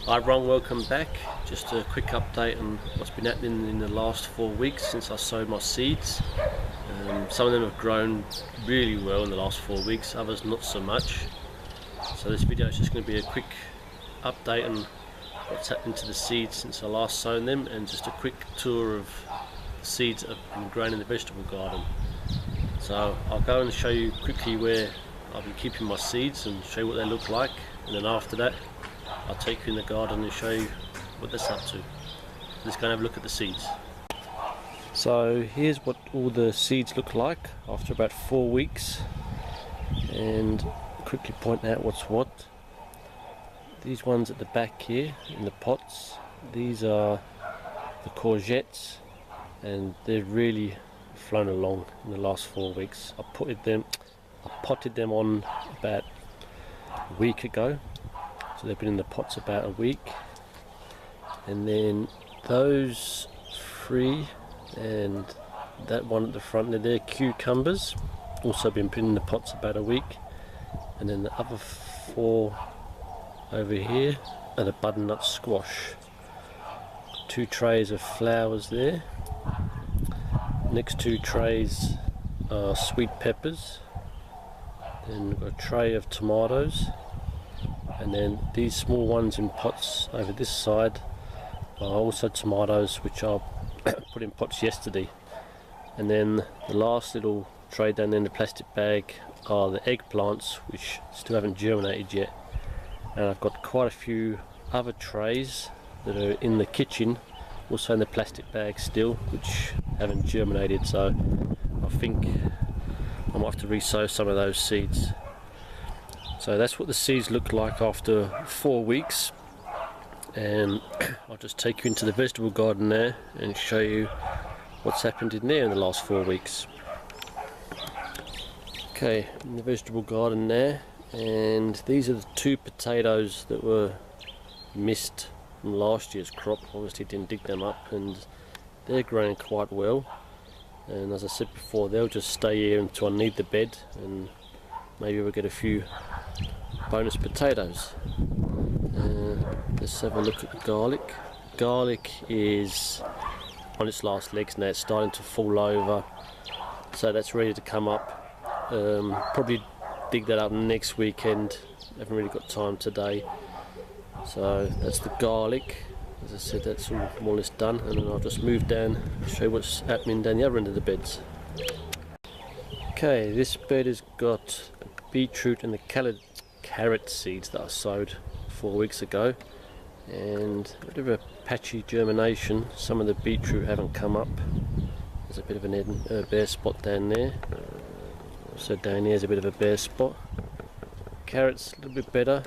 Hi everyone, welcome back. Just a quick update on what's been happening in the last 4 weeks since I sowed my seeds. Some of them have grown really well in the last 4 weeks, others not so much. So this video is just going to be a quick update on what's happened to the seeds since I last sown them, and just a quick tour of the seeds that have been grown in the vegetable garden. So I'll go and show you quickly where I've been keeping my seeds and show you what they look like, and then after that I'll take you in the garden and show you what that's up to. Let's go and have a look at the seeds. So here's what all the seeds look like after about 4 weeks, and quickly point out what's what. These ones at the back here in the pots, these are the courgettes, and they've really flown along in the last 4 weeks. I potted them on about a week ago, so they've been in the pots about a week. And then those three and that one at the front, they're cucumbers, also been put in the pots about a week. And then the other 4 over here are the butternut squash. 2 trays of flowers there. Next 2 trays are sweet peppers. Then we've got a tray of tomatoes. And then these small ones in pots over this side are also tomatoes, which I put in pots yesterday. And then the last little tray down there in the plastic bag are the eggplants, which still haven't germinated yet. And I've got quite a few other trays that are in the kitchen, also in the plastic bag still, which haven't germinated, so I think I might have to re-sow some of those seeds. So that's what the seeds look like after 4 weeks, and I'll just take you into the vegetable garden there and show you what's happened in there in the last 4 weeks. Okay, in the vegetable garden there, and these are the 2 potatoes that were missed from last year's crop. Obviously didn't dig them up, and they're growing quite well. And as I said before, they'll just stay here until I need the bed, and maybe we'll get a few bonus potatoes. Let's have a look at the garlic. Garlic is on its last legs now, it's starting to fall over, so that's ready to come up. Probably dig that up next weekend, haven't really got time today. So that's the garlic. As I said, that's all more or less done, and then I'll just move down and show you what's happening down the other end of the beds. Okay, this bed has got beetroot and the carrot seeds that I sowed 4 weeks ago, and a bit of a patchy germination. Some of the beetroot haven't come up. There's a bit of a bare spot down there. So down here's a bit of a bare spot. Carrots a little bit better,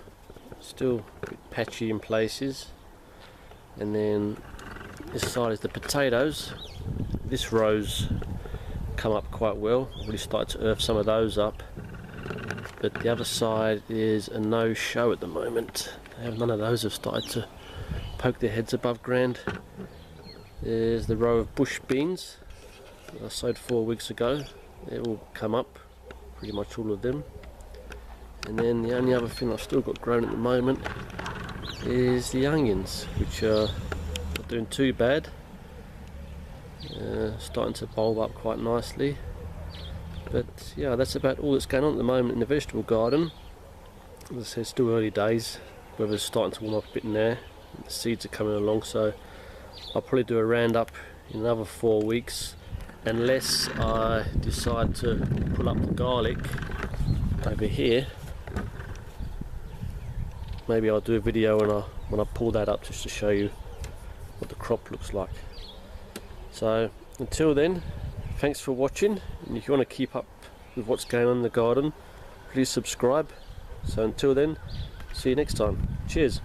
still a bit patchy in places. And then this side is the potatoes. This row's come up quite well. I've really started to earth some of those up. But the other side is a no-show at the moment. None of those have started to poke their heads above ground. There's the row of bush beans that I sowed 4 weeks ago. They all come up, pretty much all of them. And then the only other thing I've still got grown at the moment is the onions, which are not doing too bad. Starting to bulb up quite nicely. But yeah, that's about all that's going on at the moment in the vegetable garden. As I said, still early days. Weather's starting to warm up a bit now. The seeds are coming along, so I'll probably do a roundup in another 4 weeks, unless I decide to pull up the garlic over here. Maybe I'll do a video when I pull that up, just to show you what the crop looks like. So until then, thanks for watching, and if you want to keep up with what's going on in the garden, please subscribe. So until then, see you next time. Cheers.